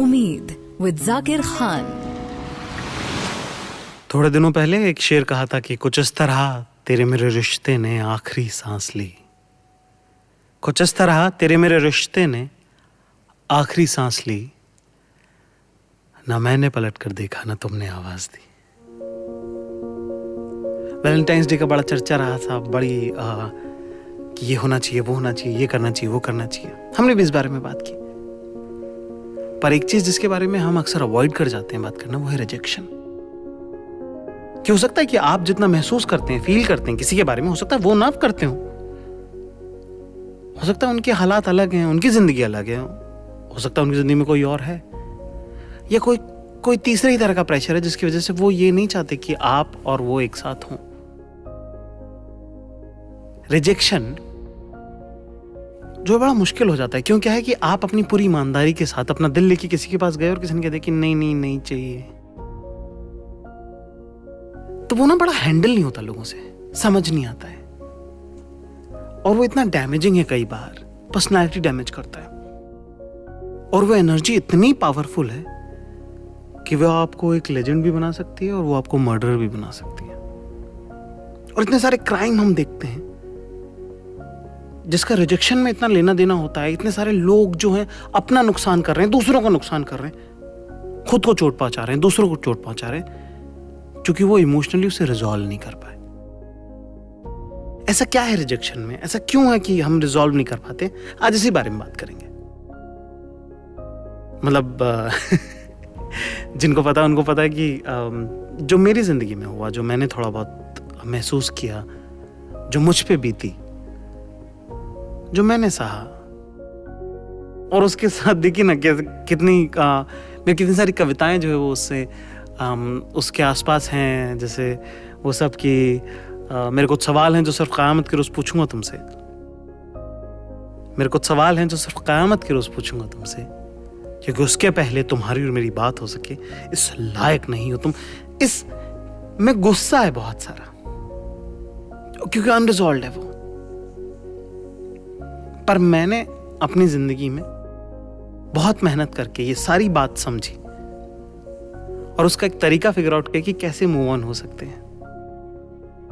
उम्मीद विद जाकिर खान। थोड़े दिनों पहले एक शेर कहा था कि कुछ इस तरह तेरे मेरे रिश्ते ने आखिरी सांस ली। कुछ इस तरह तेरे मेरे रिश्ते ने आखिरी सांस ली, ना मैंने पलट कर देखा ना तुमने आवाज दी। वैलेंटाइंस डे का बड़ा चर्चा रहा था, बड़ी कि ये होना चाहिए, वो होना चाहिए, ये करना चाहिए, वो करना चाहिए। हमने भी इस बारे में बात की, पर एक चीज जिसके बारे में हम अक्सर अवॉइड कर जाते हैं बात करना, वो है रिजेक्शन। कि हो सकता है कि आप जितना महसूस करते हैं, फील करते हैं किसी के बारे में, हो सकता है वो ना करते हो सकता है उनके हालात अलग हैं, उनकी जिंदगी अलग है, हो सकता है उनकी जिंदगी में कोई और है, या कोई तीसरे ही तरह का प्रेशर है जिसकी वजह से वो ये नहीं चाहते कि आप और वो एक साथ हों। रिजेक्शन जो बड़ा मुश्किल हो जाता है, क्यों क्या है कि आप अपनी पूरी ईमानदारी के साथ अपना दिल लेके किसी के पास गए और किसी ने कह दिया कि नहीं नहीं नहीं चाहिए, तो वो ना बड़ा हैंडल नहीं होता, लोगों से समझ नहीं आता है, और वो इतना डैमेजिंग है, कई बार पर्सनालिटी डैमेज करता है, और वो एनर्जी इतनी पावरफुल है कि वो आपको एक लेजेंड भी बना सकती है और वो आपको मर्डरर भी बना सकती है। और इतने सारे क्राइम हम देखते हैं जिसका रिजेक्शन में इतना लेना देना होता है। इतने सारे लोग जो हैं अपना नुकसान कर रहे हैं, दूसरों का नुकसान कर रहे हैं, खुद को चोट पहुंचा रहे हैं, दूसरों को चोट पहुंचा रहे हैं, क्योंकि वो इमोशनली उसे रिजॉल्व नहीं कर पाए। ऐसा क्या है रिजेक्शन में, ऐसा क्यों है कि हम रिजॉल्व नहीं कर पाते? आज इसी बारे में बात करेंगे। मतलब जिनको पता है उनको पता है कि जो मेरी जिंदगी में हुआ, जो मैंने थोड़ा बहुत महसूस किया, जो मुझ पे बीती, जो मैंने सहा, और उसके साथ देखिए ना कितनी मेरी कितनी सारी कविताएं जो है वो उससे उसके आसपास हैं। जैसे वो सब कि मेरे कुछ सवाल हैं जो सिर्फ क़यामत के रोज़ पूछूंगा तुमसे, मेरे कुछ सवाल हैं जो सिर्फ क़यामत के रोज़ पूछूंगा तुमसे, क्योंकि उसके पहले तुम्हारी और मेरी बात हो सके इस लायक नहीं हो तुम। इस में गुस्सा है बहुत सारा, क्योंकि अनरिजॉल्व्ड है वो। पर मैंने अपनी जिंदगी में बहुत मेहनत करके ये सारी बात समझी और उसका एक तरीका फिगर आउट किया कि कैसे मूव ऑन हो सकते हैं,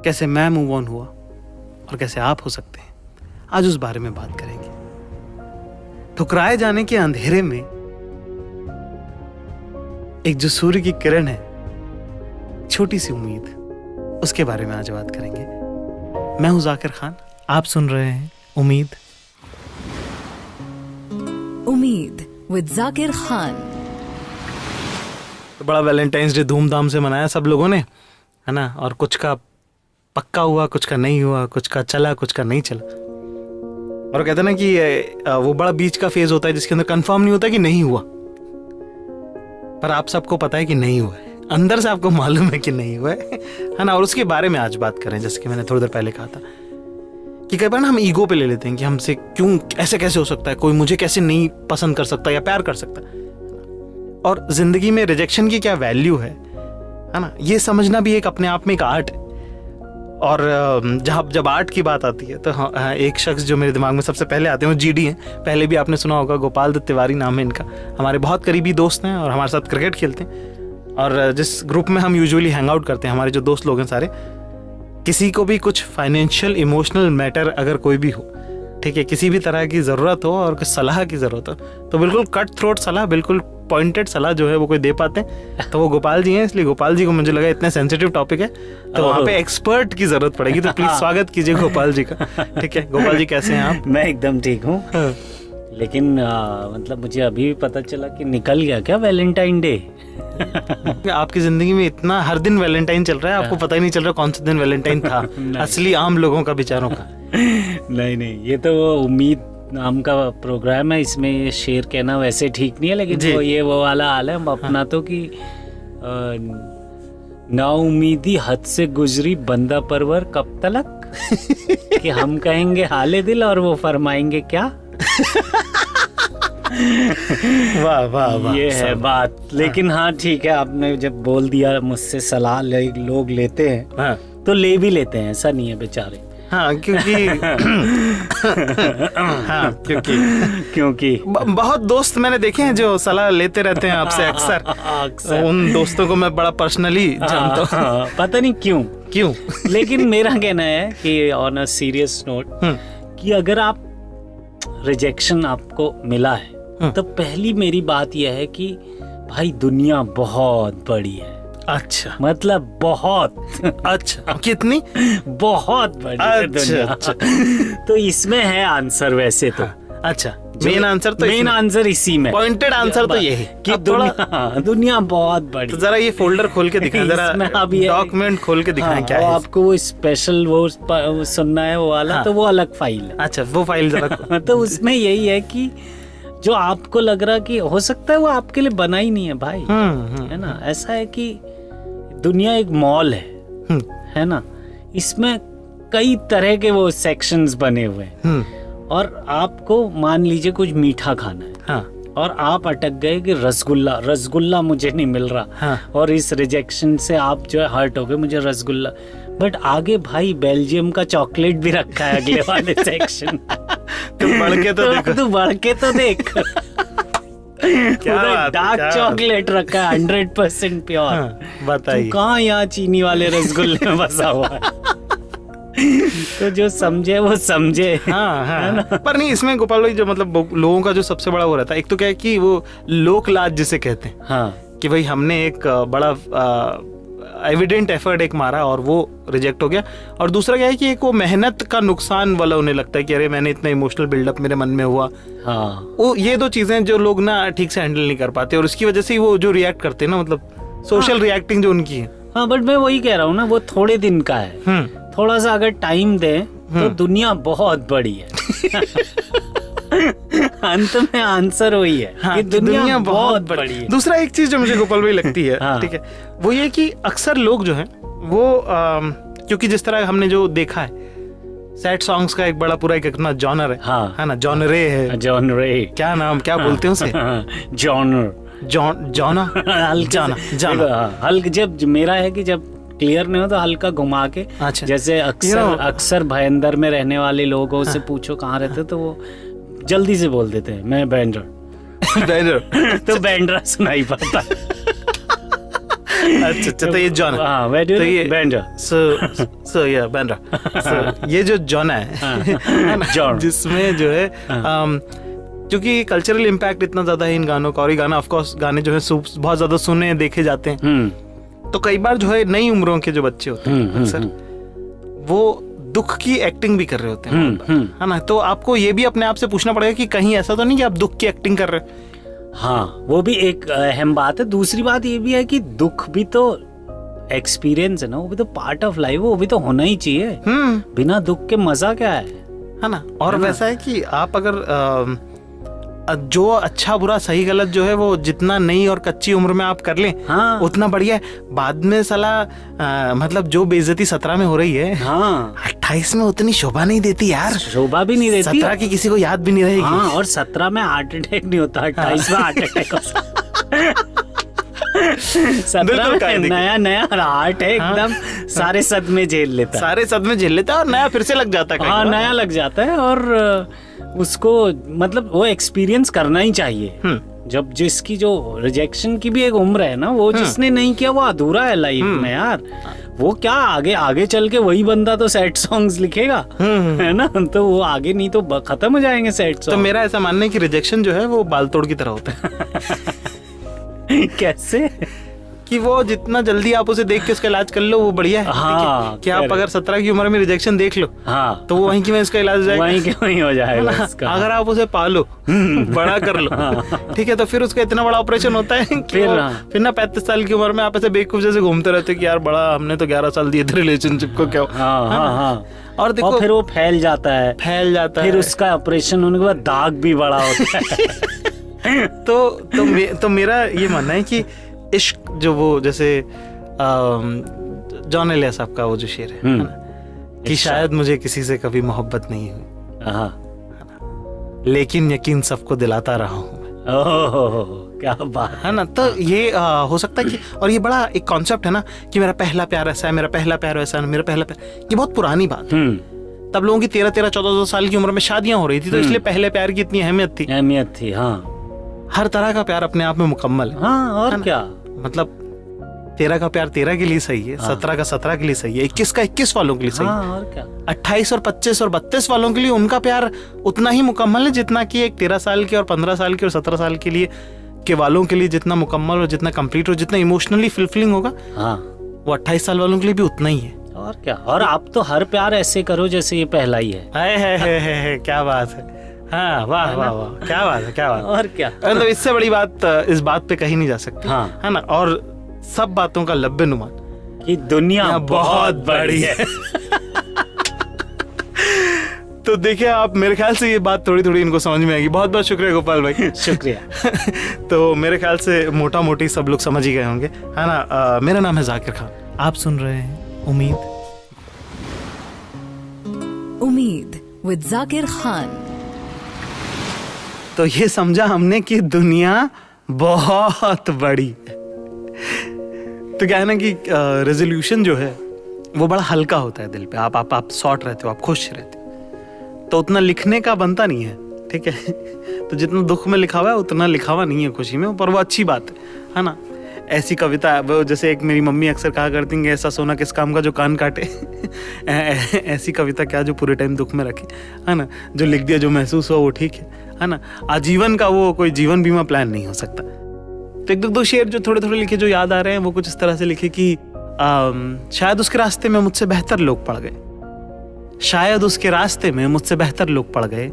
कैसे मैं मूव ऑन हुआ और कैसे आप हो सकते हैं। आज उस बारे में बात करेंगे। ठुकराए जाने के अंधेरे में एक जो सूर्य की किरण है, छोटी सी उम्मीद, उसके बारे में आज बात करेंगे। मैं हूं जाकिर खान, आप सुन रहे हैं उम्मीद। उम्मीद विद जाकिर खान। तो बड़ा वैलेंटाइंस डे धूमधाम से मनाया सब लोगों ने, है ना, और कुछ का पक्का हुआ, कुछ का नहीं हुआ, कुछ का चला, कुछ का नहीं चला। और कहते हैं ना कि वो बड़ा बीच का फेज होता है जिसके अंदर कंफर्म नहीं होता कि नहीं हुआ, पर आप सबको पता है कि नहीं हुआ है, अंदर से आपको मालूम है कि नहीं हुआ है ना। और उसके बारे में आज बात करें, जैसे कि मैंने थोड़ी देर पहले कहा था कि कई बार ना हम ईगो पे ले लेते हैं कि हमसे क्यों, ऐसे कैसे हो सकता है, कोई मुझे कैसे नहीं पसंद कर सकता या प्यार कर सकता। और जिंदगी में रिजेक्शन की क्या वैल्यू है ना, ये समझना भी एक अपने आप में एक आर्ट है। और जब आर्ट की बात आती है तो हाँ, एक शख्स जो मेरे दिमाग में सबसे पहले आते हैं वो जीडी हैं। पहले भी आपने सुना होगा, गोपाल दत्त तिवारी नाम है इनका। हमारे बहुत करीबी दोस्त हैं और हमारे साथ क्रिकेट खेलते हैं। और जिस ग्रुप में हम यूजुअली हैंग आउट करते हैं, हमारे जो दोस्त लोग हैं सारे, किसी को भी कुछ फाइनेंशियल इमोशनल मैटर अगर कोई भी हो, ठीक है, किसी भी तरह की ज़रूरत हो और कुछ सलाह की ज़रूरत हो, तो बिल्कुल कट थ्रोट सलाह, बिल्कुल पॉइंटेड सलाह जो है वो कोई दे पाते हैं तो वो गोपाल जी हैं। इसलिए गोपाल जी को मुझे लगा इतना सेंसिटिव टॉपिक है तो वहाँ पे एक्सपर्ट की जरूरत पड़ेगी, तो प्लीज स्वागत कीजिए गोपाल जी का। ठीक है गोपाल जी, कैसे हैं आप? मैं एकदम ठीक हूँ। लेकिन मतलब मुझे अभी भी पता चला कि निकल गया क्या वैलेंटाइन डे। आपकी जिंदगी में इतना हर दिन वैलेंटाइन चल रहा है, आपको पता ही नहीं चल रहा कौन सा दिन वैलेंटाइन था। असली आम लोगों का, बेचारों का। नहीं, ये तो वो उम्मीद नाम का प्रोग्राम है, इसमें ये शेर कहना वैसे ठीक नहीं है, लेकिन तो ये वो वाला हाल है अपना तो कि ना उम्मीदी हद से गुजरी बंदा परवर कब तलक, कि हम कहेंगे हाले दिल और वो फरमाएंगे क्या। वाह वाह वाह, ये है बात। लेकिन हाँ ठीक है, आपने जब बोल दिया मुझसे सलाह लोग लेते हैं, तो ले भी लेते हैं, ऐसा नहीं है बेचारे। हाँ क्योंकि हाँ क्योंकि बहुत दोस्त मैंने देखे हैं जो सलाह लेते रहते हैं आपसे अक्सर। उन दोस्तों को मैं बड़ा पर्सनली जानता हूँ। पता नहीं क्यों लेकिन मेरा कहना है कि ऑन अ सीरियस नोट कि अगर आप रिजेक्शन आपको मिला है तो पहली मेरी बात यह है कि भाई दुनिया बहुत बड़ी है। अच्छा मतलब बहुत अच्छा कितनी बहुत बड़ी है दुनिया। अच्छा। तो इसमें है आंसर वैसे तो। अच्छा मेन आंसर तो मेन आंसर इसी में, पॉइंटेड आंसर तो यही कि दुनिया बहुत बड़ी। तो जरा ये फोल्डर खोल के दिखाएं, जरा डॉक्यूमेंट खोल के दिखाएं क्या है। आपको वो स्पेशल वो सुनना है वो वाला, तो वो अलग फाइल है। अच्छा वो फाइल जरा तो उसमें यही है कि जो आपको लग रहा कि हो सकता है वो आपके लिए बना ही नहीं है भाई, है ना। ऐसा है कि दुनिया एक मॉल है ना, इसमें कई तरह के वो सेक्शंस बने हुए हैं और आपको मान लीजिए कुछ मीठा खाना है। हाँ। और आप अटक गए कि रसगुल्ला मुझे नहीं मिल रहा। हाँ। और इस रिजेक्शन से आप जो है हर्ट हो गए, मुझे रसगुल्ला, बट आगे भाई बेल्जियम का चॉकलेट भी रखा है अगले वाले सेक्शन। तू बढ़ के तो देख क्या डार्क चॉकलेट रखा है 100% प्योर। बताइए कहाँ यहाँ चीनी वाले रसगुल्ले में बसा हुआ है। तो जो समझे वो समझे। हाँ। पर नहीं, इसमें गोपाल भाई जो मतलब लोगों का जो सबसे बड़ा वो रहता है, एक तो क्या है कि वो लोक लाज जिसे कहते हैं। हाँ। कि भाई हमने एक बड़ा एविडेंट एफर्ट एक मारा और वो रिजेक्ट हो गया। और दूसरा क्या है कि एक वो मेहनत का नुकसान वाला उन्हें लगता है कि अरे मैंने इतना इमोशनल बिल्डअप मेरे मन में हुआ। हाँ। वो ये दो चीजें जो लोग ना ठीक से हैंडल नहीं कर पाते और उसकी वजह से वो जो रिएक्ट करते हैं ना, मतलब सोशल रिएक्टिंग जो उनकी है। हाँ, बट मैं वही कह रहा हूँ ना, वो थोड़े दिन का है। थोड़ा सा अगर टाइम दे तो दुनिया बहुत बड़ी है। अंत में आंसर वही है। हाँ, कि दुनिया बहुत बड़ी है। दूसरा एक चीज जो मुझे गोपाल भाई लगती है, हाँ। ठीक है, वो ये कि अक्सर लोग जो हैं वो क्योंकि जिस तरह हमने जो देखा है सैड सॉन्ग्स का एक बड़ा पूरा एक अपना जॉनर है। हाँ। है ना, जॉनरे है। जॉनरे क्या नाम क्या बोलते हैं उसे? जॉनर जाना हल्क। जब मेरा है कि जब क्लियर नहीं हो तो हल्का घुमा के। अच्छा। जैसे अक्सर भयंदर में रहने वाले लोगों से पूछो कहाँ रहते, तो वो जल्दी से बोल देते हैं मैं बैंड्रा। तो बैंड्रा सुनाई पड़ता। अच्छा तो ये जॉन है। तो ये बैंड्रा। सो या बैंड्रा। ये जो जॉन है जिसमें जो है क्योंकि कल्चरल इम्पैक्ट इतना ज्यादा है इन गानों का, और ये गाना ऑफ कोर्स गाने जो है बहुत ज्यादा सुने देखे जाते हैं। तो कई बार जो है नई उम्रों के जो बच्चे होते हैं अक्सर वो दुख की एक्टिंग भी कर रहे होते हैं, है ना। तो आपको ये भी अपने आप से पूछना पड़ेगा कि कहीं ऐसा तो नहीं कि आप दुख की एक्टिंग कर रहे हो। हाँ, वो भी एक अहम बात है। दूसरी बात ये भी है कि दुख भी तो एक्सपीरियंस है ना, वो भी तो पार्ट ऑफ लाइफ है, वो भी तो होना ही चाहिए। बिना दुख के मजा क्या है ना। और वैसा है कि आप अगर जो अच्छा बुरा सही गलत जो है वो जितना नई और कच्ची उम्र में आप कर लें, हाँ, उतना बढ़िया है। बाद में साला मतलब जो बेइज्जती 17 में हो रही है, हाँ, 28 में उतनी शोभा नहीं देती यार। शोभा भी नहीं देती, 17 की किसी को याद भी नहीं रहेगी। हाँ, और 17 में हार्ट अटैक नहीं होता, 28 में हार्ट अटैक होता। 17 में नया हार्ट है एकदम, सारे सदमे झेल लेता है और नया फिर से लग जाता है। हाँ, नया लग जाता है और उसको मतलब वो एक्सपीरियंस करना ही चाहिए। जब जिसकी जो रिजेक्शन की भी एक उम्र है ना, वो जिसने नहीं किया वो अधूरा है लाइफ में यार। वो क्या आगे चल के वही बंदा तो सैड सॉन्ग्स लिखेगा, है ना। तो वो आगे नहीं तो खत्म हो जाएंगे सैड सॉन्ग। तो मेरा ऐसा मानना है कि रिजेक्शन जो है वो बाल तोड़ की तरह होता है। कैसे? कि वो जितना जल्दी आप उसे देख के उसका इलाज कर लो वो बढ़िया है। हाँ, कि आप अगर 17 की उम्र में रिजेक्शन देख लो, हाँ, तो वो वहीं की वहीं उसका इलाज हो जाएगा, वहीं हो जाएगा उसका। अगर आप उसे पालो बड़ा कर लो, ठीक है, तो फिर उसका इतना बड़ा ऑपरेशन होता है कि फिर ना 35 साल की उम्र में आप ऐसे बेवकूफ जैसे घूमते रहते कि यार बड़ा हमने तो 11 साल दिए थे रिलेशनशिप को, क्या। और देखो फिर वो फैल जाता है फिर उसका ऑपरेशन होने के बाद दाग भी बड़ा होता है। तो मेरा ये मानना है कि इश्क जो वो जैसे जॉन एलिया साहब का वो जो शेर है ना, कि शायद मुझे किसी से कभी मोहब्बत नहीं हुई, लेकिन यकीन सबको दिलाता रहा हूँ। क्या बात है ना। तो ये हो सकता है कि, और ये बड़ा एक कॉन्सेप्ट है ना कि मेरा पहला प्यार ऐसा है, मेरा पहला प्यार वैसा है, मेरा पहला प्यार, ये बहुत पुरानी बात है तब लोगों की 13-14 साल की उम्र में शादियां हो रही थी, तो इसलिए पहले प्यार की इतनी अहमियत थी। हाँ हर तरह का प्यार अपने आप में मुकम्मल है। हाँ, और क्या, मतलब 13 का प्यार 13 के लिए सही है, 17 का 17 के लिए सही है, 21 का 21 वालों के लिए सही है, हाँ, और क्या, 28 और 25 और 32 वालों के लिए उनका प्यार उतना ही मुकम्मल है जितना कि एक 13 साल के और 15 साल के और 17 साल के लिए के वालों के लिए जितना मुकम्मल और जितना कंप्लीट और जितना इमोशनली फुलफिलिंग होगा, हाँ, वो 28 साल वालों के लिए भी उतना ही है। और क्या। और आप तो हर प्यार ऐसे करो जैसे ये पहला ही है। है, क्या बात है। हाँ, वाह वाह वाह, क्या बात है, क्या बात। और क्या, मतलब इससे बड़ी बात इस बात पे कही नहीं जा सकती। हाँ, है ना। और सब बातों का लब्बे नुमान कि दुनिया बहुत बड़ी है। तो देखिए आप, मेरे ख्याल से ये बात थोड़ी थोड़ी इनको समझ में आएगी। बहुत बहुत शुक्रिया गोपाल भाई। शुक्रिया। तो मेरे ख्याल से मोटा मोटी सब लोग समझ ही गए होंगे, है ना। मेरा नाम है जाकिर खान, आप सुन रहे हैं उम्मीद विद जाकिर खान। तो ये समझा हमने कि दुनिया बहुत बड़ी है। तो क्या है ना कि रेजोल्यूशन जो है वो बड़ा हल्का होता है दिल पे। आप सॉर्ट रहते हो, आप खुश रहते हो, तो उतना लिखने का बनता नहीं है, ठीक है। तो जितना दुख में लिखा हुआ है उतना लिखा हुआ नहीं है खुशी में, पर वो अच्छी बात है ना। ऐसी कविता, वो जैसे एक मेरी मम्मी अक्सर कहा करती हैं, ऐसा सोना किस काम का जो कान काटे। ऐसी कविता क्या जो पूरे टाइम दुख में रखे, है ना। जो लिख दिया, जो महसूस हुआ वो ठीक है ना। आजीवन का वो कोई जीवन बीमा प्लान नहीं हो सकता। तो एक दो शेर जो थोड़े थोड़े लिखे जो याद आ रहे हैं, वो कुछ इस तरह से लिखे कि शायद उसके रास्ते में मुझसे बेहतर लोग पड़ गए, शायद उसके रास्ते में मुझसे बेहतर लोग पड़ गए,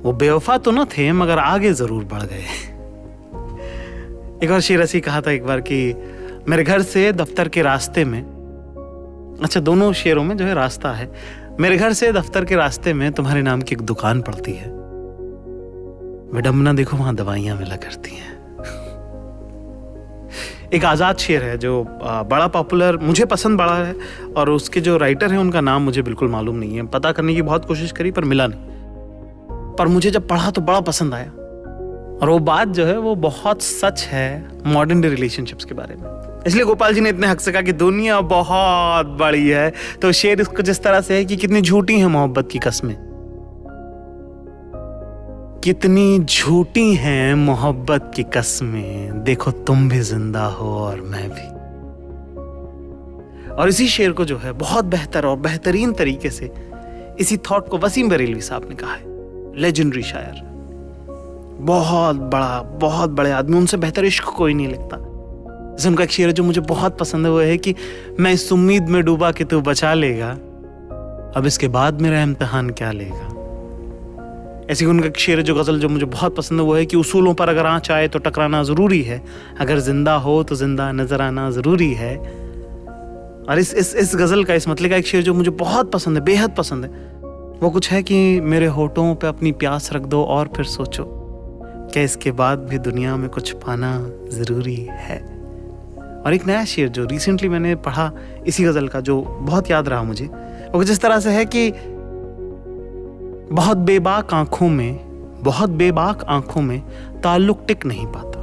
वो बेवफा तो न थे मगर आगे जरूर बढ़ गए। एक और शेर ऐसी कहा था एक बार कि मेरे घर से दफ्तर के रास्ते में, अच्छा दोनों शेरों में जो है रास्ता है, मेरे घर से दफ्तर के रास्ते में तुम्हारे नाम की एक दुकान पड़ती है, विडंबना देखो वहां दवाइयां मिला करती हैं। एक आजाद शेर है जो बड़ा पॉपुलर, मुझे पसंद बड़ा है, और उसके जो राइटर हैं उनका नाम मुझे बिल्कुल मालूम नहीं है, पता करने की बहुत कोशिश करी पर मिला नहीं। पर मुझे जब पढ़ा तो बड़ा पसंद आया, और वो बात जो है वो बहुत सच है मॉडर्न डे रिलेशनशिप्स के बारे में। इसलिए गोपाल जी ने इतने हक से कहा कि दुनिया बहुत बड़ी है। तो शेर इसको जिस तरह से है कि कितनी झूठी है मोहब्बत की कस्में, कितनी झूठी हैं मोहब्बत की कस्में, देखो तुम भी जिंदा हो और मैं भी। और इसी शेर को जो है बहुत बेहतर और बेहतरीन तरीके से, इसी थॉट को वसीम बरेलवी साहब ने कहा है, लेजेंडरी शायर, बहुत बड़ा, बहुत बड़े आदमी, उनसे बेहतर इश्क कोई नहीं लिखता। जैसे उनका एक शेर है जो मुझे बहुत पसंद है, वो है कि मैं इस उम्मीद में डूबा कि तू बचा लेगा, अब इसके बाद मेरा इम्तिहान क्या लेगा। ऐसे उनका एक शेर है जो गजल जो मुझे बहुत पसंद है, वो है कि उसूलों पर अगर आँच आए तो टकराना जरूरी है, अगर जिंदा हो तो जिंदा नजर आना जरूरी है। और इस गजल का, इस मतले का एक शेर जो मुझे बहुत पसंद है, बेहद पसंद है, वो कुछ है कि मेरे होठों पे अपनी प्यास रख दो और फिर सोचो क्या इसके बाद भी दुनिया में कुछ पाना जरूरी है। और एक नया शेर जो रिसेंटली मैंने पढ़ा इसी गजल का, जो बहुत याद रहा मुझे, वो कुछ इस तरह से है कि बहुत बेबाक आंखों में ताल्लुक टिक नहीं पाता,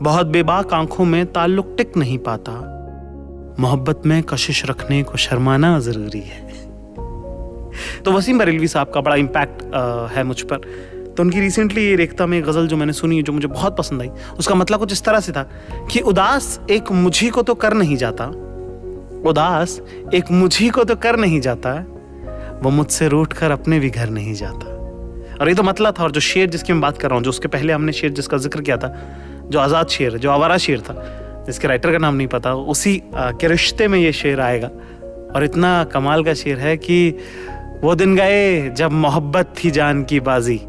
बहुत बेबाक आंखों में ताल्लुक टिक नहीं पाता, मोहब्बत में कशिश रखने को शर्माना जरूरी है। तो वसीम बरेलवी साहब का बड़ा इम्पैक्ट है मुझ पर। तो उनकी रिसेंटली ये रेखता में गजल जो मैंने सुनी, जो मुझे बहुत पसंद आई, उसका मतलब कुछ इस तरह से था कि उदास एक मुझी को तो कर नहीं जाता, उदास एक मुझी को तो कर नहीं जाता, वो मुझसे रूठ कर अपने भी घर नहीं जाता। और ये तो मतलब था। और जो शेर जिसकी मैं बात कर रहा हूँ, जो उसके पहले हमने शेर जिसका जिक्र किया था, जो आज़ाद शेर, जो आवारा शेर था, जिसके राइटर का नाम नहीं पता, उसी के रिश्ते में ये शेर आएगा। और इतना कमाल का शेर है कि वो दिन गए जब मोहब्बत थी जान की बाजी,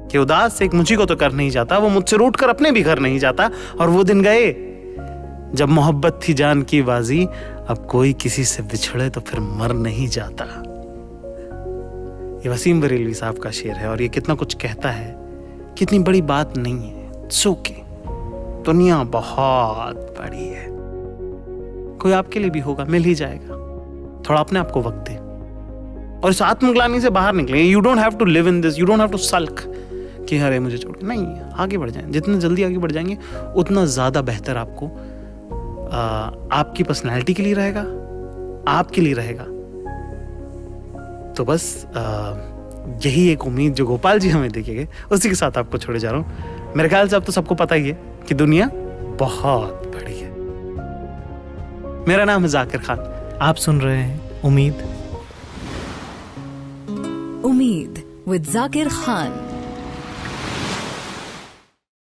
कि उदास एक मुझी को तो कर नहीं जाता, वो मुझसे रूठ कर अपने भी घर नहीं जाता। और वो दिन गए जब मोहब्बत थी जान की बाजी, अब कोई किसी से बिछड़े तो फिर मर नहीं जाता। ये वसीम बरेलवी साहब का शेर है, और ये कितना कुछ कहता है, कितनी बड़ी बात नहीं है। सोके दुनिया बहुत बड़ी है, कोई आपके लिए भी होगा, मिल ही जाएगा। थोड़ा अपने आप को वक्त दे और इस आत्मग्लानि से बाहर निकले। You don't have to live in this, you don't have to sulk कि अरे मुझे छोड़ के, नहीं, आगे बढ़ जाएं। जितने जल्दी आगे बढ़ जाएंगे उतना ज्यादा बेहतर आपको, आपकी पर्सनैलिटी के लिए रहेगा, आपके लिए रहेगा, तो बस यही एक उम्मीद जो गोपाल जी हमें देंगे, उसी के साथ आपको छोड़े जा रहा हूँ। मेरे ख्याल से अब तो सबको पता ही है कि दुनिया बहुत बड़ी है। मेरा नाम है जाकिर खान, आप सुन रहे हैं उम्मीद। उम्मीद विद जाकिर खान।